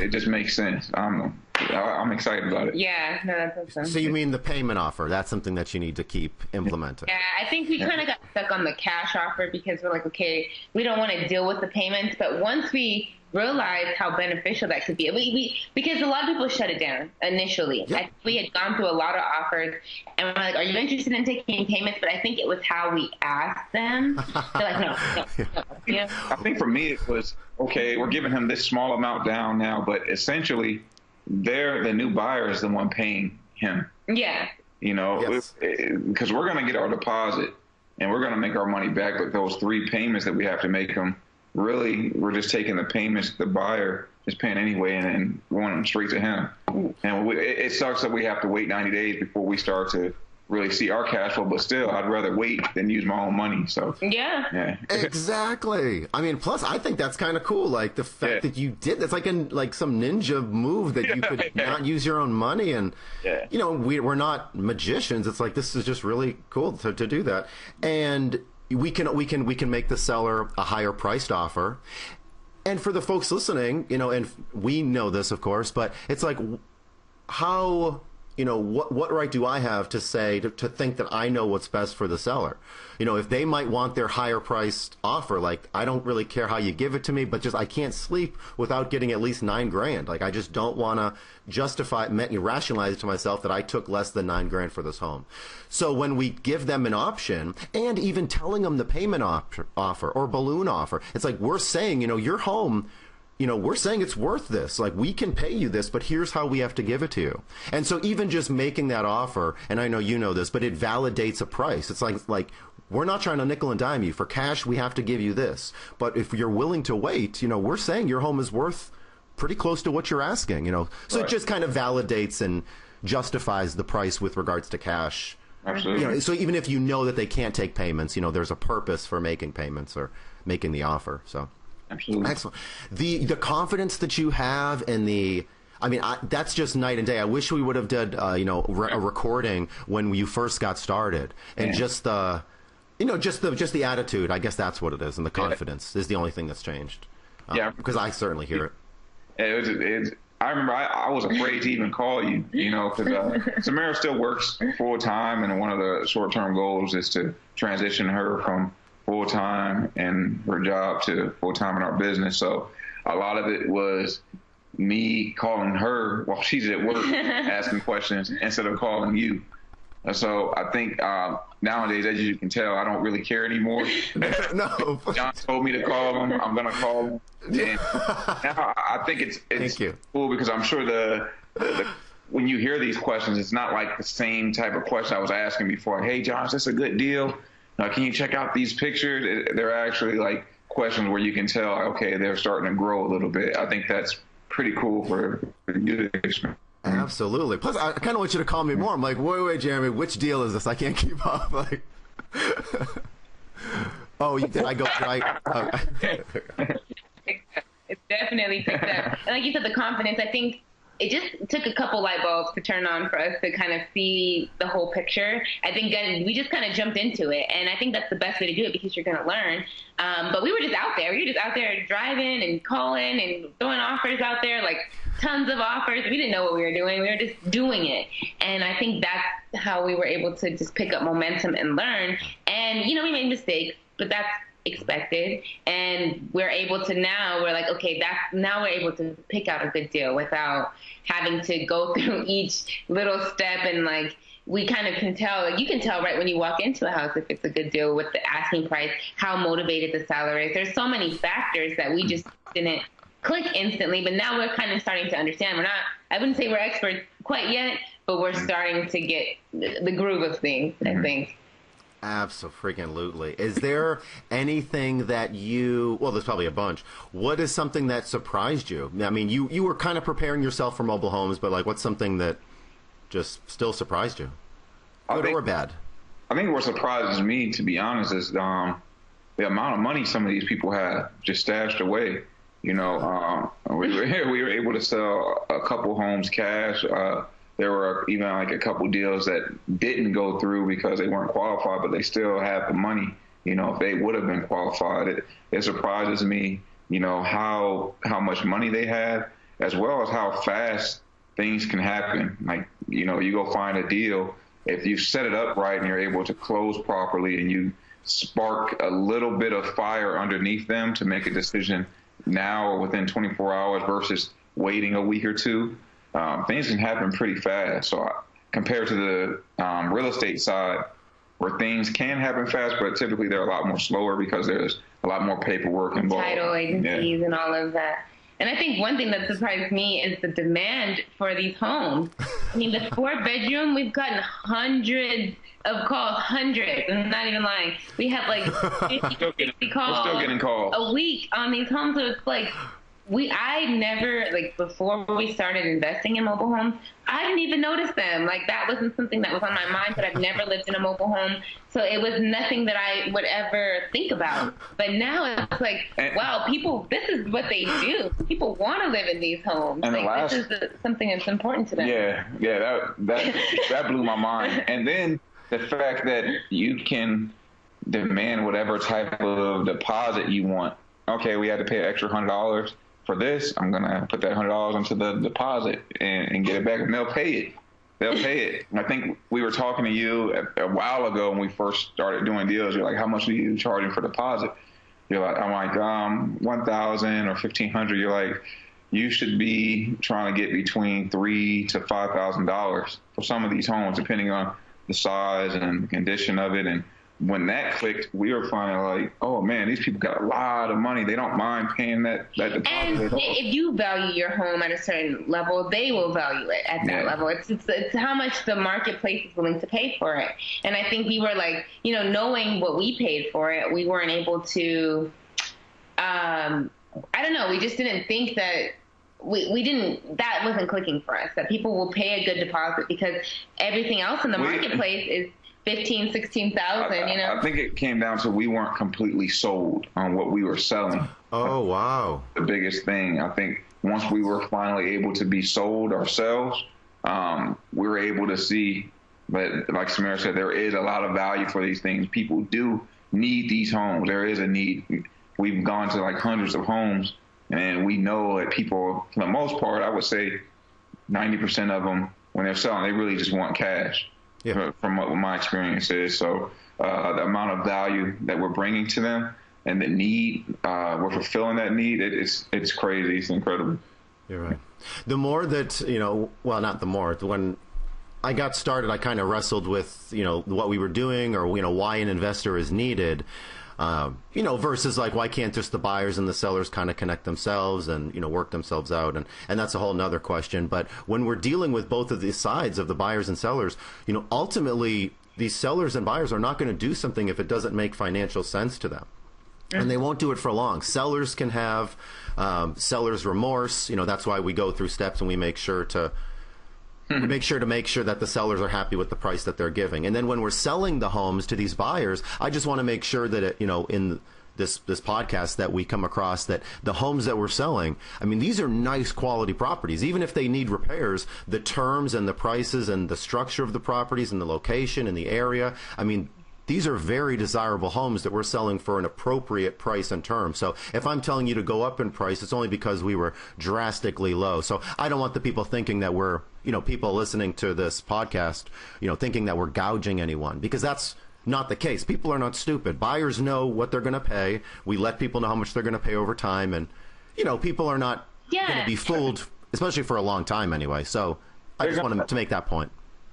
It just makes sense. I'm excited about it. Yeah, no, that's awesome. So you mean the payment offer? That's something that you need to keep implementing. Yeah, I think we kind of got stuck on the cash offer because we're like, okay, we don't want to deal with the payments. But once we realized how beneficial that could be. Because a lot of people shut it down initially. Yep. We had gone through a lot of offers, and we're like, "Are you interested in taking payments?" But I think it was how we asked them. They're like, "No." You know? I think for me it was, okay, we're giving him this small amount down now, but essentially, the new buyer is the one paying him. Yeah. You know, Yes. because we're going to get our deposit and we're going to make our money back. But those 3 payments that we have to make them, really, we're just taking the payments the buyer is paying anyway and going them straight to him. And it sucks that we have to wait 90 days before we start to really see our cash flow. But still, I'd rather wait than use my own money. So Yeah. Exactly. I mean, plus I think that's kind of cool. Like the fact that you did, it's like some ninja move that you could not use your own money. And, you know, we're not magicians. It's like, this is just really cool to do that. And we can make the seller a higher priced offer. And for the folks listening, you know, and we know this, of course, but it's like, how, you know, what right do I have to say, to think that I know what's best for the seller? You know, if they might want their higher priced offer, like, I don't really care how you give it to me, but just I can't sleep without getting at least $9,000. Like, I just don't want to rationalize it to myself that I took less than $9,000 for this home. So when we give them an option, and even telling them the payment offer or balloon offer, it's like we're saying, you know, your home, you know, we're saying it's worth this. Like, we can pay you this, but here's how we have to give it to you. And so even just making that offer, and I know you know this, but it validates a price. It's like we're not trying to nickel and dime you. For cash, we have to give you this. But if you're willing to wait, you know, we're saying your home is worth pretty close to what you're asking, you know. So It just kind of validates and justifies the price with regards to cash. Absolutely. You know, so even if you know that they can't take payments, you know, there's a purpose for making payments or making the offer. So Absolutely. Excellent. The confidence that you have and that's just night and day. I wish we would have did, a recording when you first got started, and just the attitude. I guess that's what it is, and the confidence is the only thing that's changed. Because I certainly hear it. I remember I was afraid to even call you, you know, because Samera still works full time, and one of the short-term goals is to transition her from full-time and her job to full-time in our business. So a lot of it was me calling her while she's at work, asking questions instead of calling you. So I think nowadays, as you can tell, I don't really care anymore. No. John told me to call him. I'm going to call him. And now I think it's cool because I'm sure when you hear these questions, it's not like the same type of question I was asking before. Hey, Josh, that's a good deal. Can you check out these pictures? They're actually like questions where you can tell, okay, they're starting to grow a little bit. I think that's pretty cool for you to experience. Absolutely. Plus, I kind of want you to call me more. I'm like, wait, Jeremy, which deal is this? I can't keep up. Like, did I go right? It's definitely picked up. And like you said, the confidence, I think it just took a couple light bulbs to turn on for us to kind of see the whole picture. I think we just kind of jumped into it, and I think that's the best way to do it because you're going to learn. But we were just out there. We were just out there driving and calling and throwing offers out there, like tons of offers. We didn't know what we were doing. We were just doing it. And I think that's how we were able to just pick up momentum and learn. And, you know, we made mistakes, but that's expected. And we're able to now, we're like, okay, now we're able to pick out a good deal without having to go through each little step. And like, we kind of can tell, like you can tell right when you walk into a house if it's a good deal with the asking price, how motivated the seller is. There's so many factors that we just didn't click instantly, but now we're kind of starting to understand. I wouldn't say we're experts quite yet, but we're starting to get the groove of things, I think. Absolutely. Is there anything that there's probably a bunch. What is something that surprised you? I mean, you were kind of preparing yourself for mobile homes, but like, what's something that just still surprised you? Good or bad? I think what surprises me, to be honest, is the amount of money some of these people have just stashed away. You know, we were able to sell a couple homes cash. There were even like a couple deals that didn't go through because they weren't qualified, but they still have the money. You know, if they would have been qualified, it surprises me, you know, how much money they have, as well as how fast things can happen. Like, you know, you go find a deal. If you set it up right and you're able to close properly and you spark a little bit of fire underneath them to make a decision now or within 24 hours versus waiting a week or two. Things can happen pretty fast. So compared to the real estate side, where things can happen fast, but typically they're a lot more slower because there's a lot more paperwork involved. Title agencies and all of that. And I think one thing that surprised me is the demand for these homes. I mean, the 4-bedroom, we've gotten hundreds of calls, hundreds. I'm not even lying. We have like 50, 60 calls, we're still getting calls a week on these homes. So it's like, I never, like, before we started investing in mobile homes, I didn't even notice them. Like, that wasn't something that was on my mind, but I've never lived in a mobile home. So it was nothing that I would ever think about. But now it's like, wow, people, this is what they do. People want to live in these homes. And like, this is something that's important to them. Yeah, that blew my mind. And then the fact that you can demand whatever type of deposit you want. Okay, we had to pay an extra $100 for this. I'm going to put that $100 into the deposit and get it back, and they'll pay it. They'll pay it. I think we were talking to you a while ago when we first started doing deals. You're like, how much are you charging for deposit? You're like, I'm like, $1,000 or $1,500. You're like, you should be trying to get between $3,000 to $5,000 for some of these homes, depending on the size and the condition of it. And when that clicked, we were finally like, oh man, these people got a lot of money. They don't mind paying that deposit. And if you value your home at a certain level, they will value it at that level. It's how much the marketplace is willing to pay for it. And I think we were like, knowing what we paid for it, we weren't able to, I don't know, we just didn't think that that wasn't clicking for us, that people will pay a good deposit because everything else in the marketplace is 15, 16,000, I think it came down to we weren't completely sold on what we were selling. Oh, wow. The biggest thing, I think, once we were finally able to be sold ourselves, we were able to see that, like Samera said, there is a lot of value for these things. People do need these homes. There is a need. We've gone to like hundreds of homes, and we know that people, for the most part, I would say 90% of them, when they're selling, they really just want cash. Yeah. From what my experience is. So the amount of value that we're bringing to them and the need, we're fulfilling that need. It's crazy. It's incredible. You're right. The more that, well, not the more. When I got started, I kind of wrestled with, what we were doing or, why an investor is needed. Versus like, why can't just the buyers and the sellers kind of connect themselves and, work themselves out? And that's a whole nother question. But when we're dealing with both of these sides of the buyers and sellers, ultimately these sellers and buyers are not going to do something if it doesn't make financial sense to them. And they won't do it for long. Sellers can have seller's remorse. That's why we go through steps and we make sure to make sure that the sellers are happy with the price that they're giving. And then when we're selling the homes to these buyers, I just want to make sure that, in this podcast that we come across that the homes that we're selling, I mean, these are nice quality properties. Even if they need repairs, the terms and the prices and the structure of the properties and the location and the area, I mean, these are very desirable homes that we're selling for an appropriate price and term. So if I'm telling you to go up in price, it's only because we were drastically low. So I don't want the people thinking that we're, people listening to this podcast, thinking that we're gouging anyone, because that's not the case. People are not stupid. Buyers know what they're going to pay. We let people know how much they're going to pay over time. And, people are not going to be fooled, especially for a long time anyway. So I just wanted to make that point.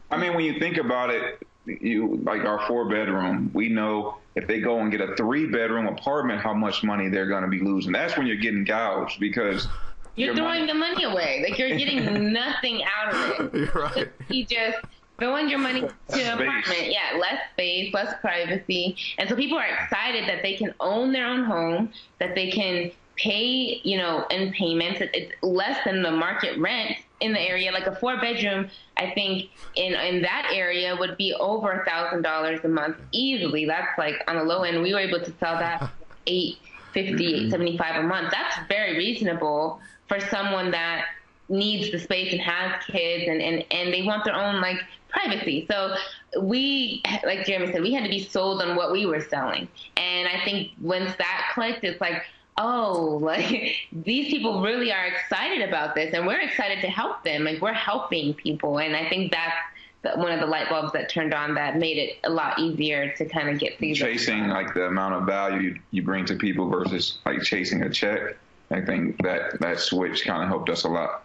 I mean, when you think about it, like our 4-bedroom, we know if they go and get a 3-bedroom apartment, how much money they're going to be losing. That's when you're getting gouged because you're throwing the money away. Like you're getting nothing out of it. You're right. You just throwing your money to an apartment. Yeah, less space, less privacy. And so people are excited that they can own their own home, that they can pay, in payments. It's less than the market rent in the area. Like a 4-bedroom, I think in that area would be over $1,000 a month easily. That's like on the low end. We were able to sell that $850, $875 a month. That's very reasonable for someone that needs the space and has kids and they want their own like privacy. So we, like Jeremy said, we had to be sold on what we were selling. And I think once that clicked, it's like, oh, like these people really are excited about this and we're excited to help them. Like we're helping people. And I think that's one of the light bulbs that turned on that made it a lot easier to kind of get these. Chasing like the amount of value you bring to people versus like chasing a check. I think that switch kind of helped us a lot.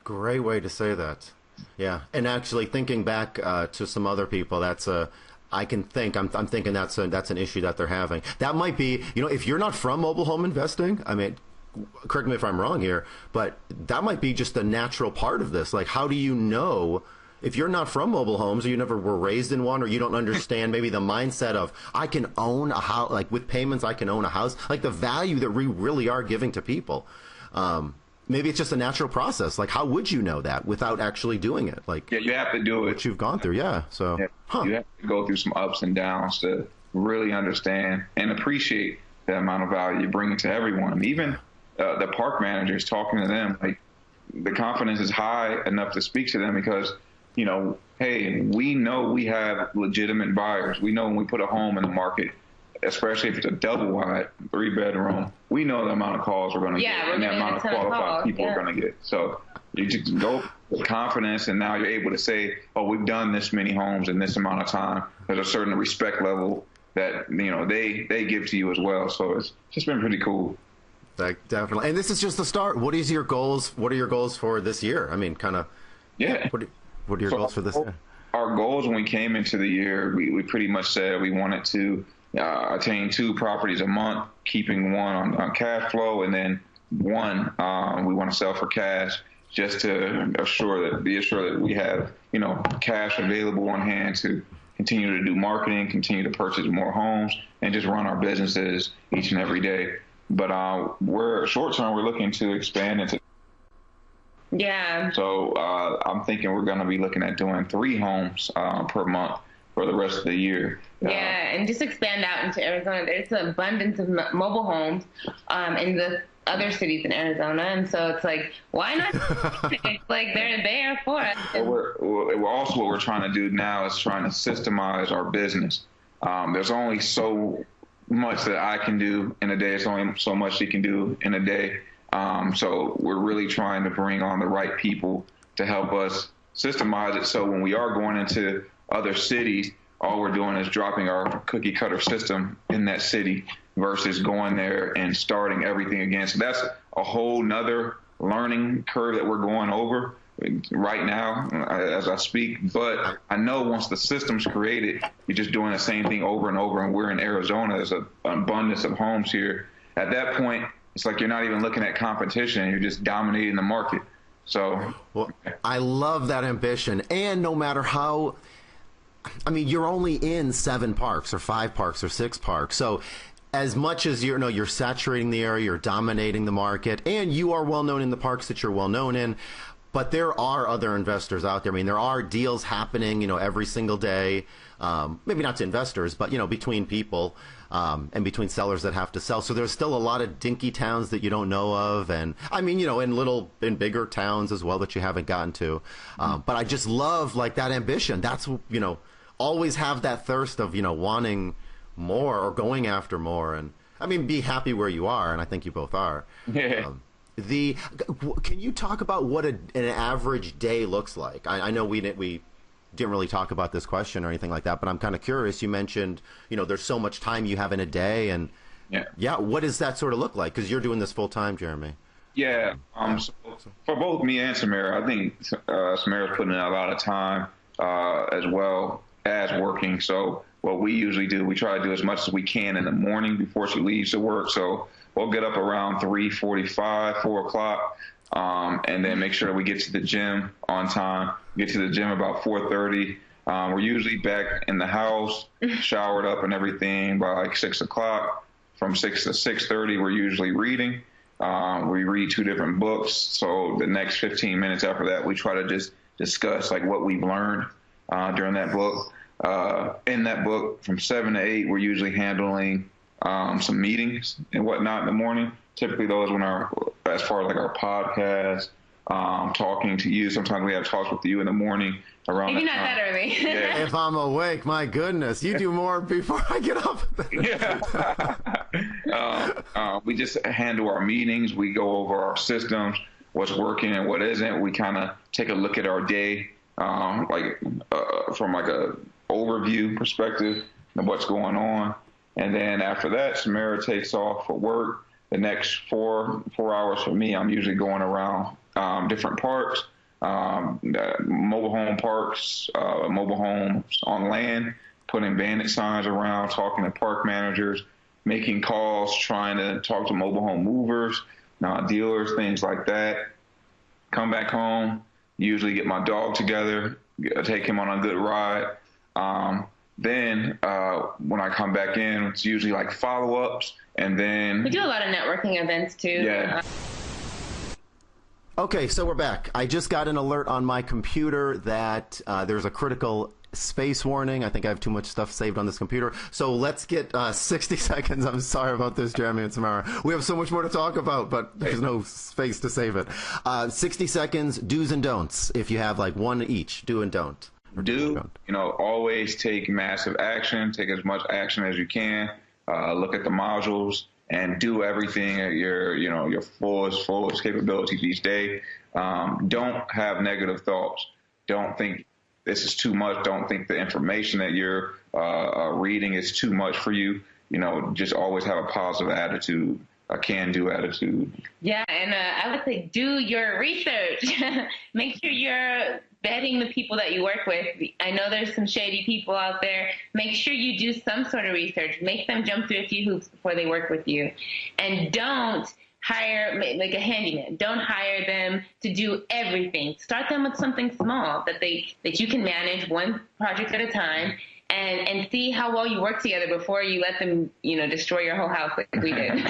Great way to say that. Yeah, and actually thinking back to some other people, I'm thinking that's an issue that they're having. That might be, if you're not from mobile home investing, I mean, correct me if I'm wrong here, but that might be just a natural part of this. Like, how do you know if you're not from mobile homes or you never were raised in one, or you don't understand maybe the mindset of, I can own a house, like with payments, I can own a house, like the value that we really are giving to people. Maybe it's just a natural process. Like, how would you know that without actually doing it? Like, yeah, you have to do it. What you've gone through, yeah. So you have to go through some ups and downs to really understand and appreciate the amount of value you bring to everyone. Even the park managers, talking to them, like, the confidence is high enough to speak to them because, hey, we know we have legitimate buyers. We know when we put a home in the market, especially if it's a double wide 3-bedroom, we know the amount of calls we're going to get and the amount of qualified people we're going to get. So you just go with confidence, and now you're able to say, oh, we've done this many homes in this amount of time. There's a certain respect level that, they give to you as well. So it's just been pretty cool. Definitely. And this is just the start. What are your goals for this year? I mean, kind of. Yeah. What are your goals for this year? Our goals when we came into the year, we pretty much said we wanted to attain 2 properties a month, keeping one on cash flow, and then one we want to sell for cash, just to be assured that we have cash available on hand to continue to do marketing, continue to purchase more homes, and just run our businesses each and every day. But short term, we're looking to expand into. Yeah. So I'm thinking we're going to be looking at doing 3 homes per month for the rest of the year. Yeah, and just expand out into Arizona. There's an abundance of mobile homes in the other cities in Arizona, and so it's like, why not? It's like they're there for us. What we're trying to do now is trying to systemize our business. There's only so much that I can do in a day. There's only so much you can do in a day. So we're really trying to bring on the right people to help us systemize it. So when we are going into other cities, all we're doing is dropping our cookie cutter system in that city versus going there and starting everything again. So that's a whole nother learning curve that we're going over right now as I speak. But I know once the system's created, you're just doing the same thing over and over. And we're in Arizona. There's an abundance of homes here. At that point, it's like you're not even looking at competition. You're just dominating the market. So, well, I love that ambition. And no matter how, I mean, you're only in 7 parks or 5 parks or 6 parks. So as much as you're saturating the area, you're dominating the market, and you are well known in the parks that you're well known in. But there are other investors out there. I mean, there are deals happening, every single day. Maybe not to investors, but, between people. And between sellers that have to sell. So there's still a lot of dinky towns that you don't know of. And I mean, in bigger towns as well that you haven't gotten to. But I just love like that ambition. That's, always have that thirst of, wanting more or going after more. And I mean, be happy where you are. And I think you both are. Yeah. Can you talk about what an average day looks like? I know we didn't really talk about this question or anything like that, but I'm kind of curious. You mentioned, there's so much time you have in a day, and what does that sort of look like? Because you're doing this full time, Jeremy. Yeah. So for both me and Samera, I think Samera's putting in a lot of time as well as working. So what we usually do, we try to do as much as we can in the morning before she leaves to work. So we'll get up around 3:45, 4 o'clock. And then make sure we get to the gym on time, get to the gym about 4:30. We're usually back in the house, showered up and everything by like 6 o'clock. From 6 to 6:30, we're usually reading. We read 2 different books. So the next 15 minutes after that, we try to just discuss like what we've learned during that book. In that book, from 7 to 8, we're usually handling some meetings and whatnot in the morning. Typically those when as far as like our podcast, talking to you. Sometimes we have talks with you in the morning around. Maybe not that early. Yeah. If I'm awake, my goodness, you do more before I get up. Yeah. We just handle our meetings. We go over our systems, what's working and what isn't. We kind of take a look at our day, from like a overview perspective of what's going on. And then after that, Samera takes off for work. the next four hours for me, I'm usually going around different parks, mobile home parks, mobile homes on land, putting bandit signs around, talking to park managers, making calls, trying to talk to mobile home movers, dealers, things like that. Come back home, usually get my dog together, take him on a good ride. Then when I come back in, it's usually like follow-ups, and then we do a lot of networking events too. Yeah. Okay, so we're back. I just got an alert on my computer that there's a critical space warning. I think I have too much stuff saved on this computer. So let's get 60 seconds. I'm sorry about this, Jeremy and Samera. We have so much more to talk about, but there's no space to save it. 60 seconds, do's and don'ts. If you have like one each, do and don't. Always take massive action. Take as much action as you can. Look at the modules and do everything at your fullest capabilities each day. Don't have negative thoughts. Don't think this is too much. Don't think the information that you're reading is too much for you. Just always have a positive attitude, a can-do attitude. Yeah, and I would say do your research. Make sure you're vetting the people that you work with. I know there's some shady people out there. Make sure you do some sort of research. Make them jump through a few hoops before they work with you. And don't hire, like a handyman, don't hire them to do everything. Start them with something small that you can manage one project at a time, and see how well you work together before you let them, destroy your whole house like we did.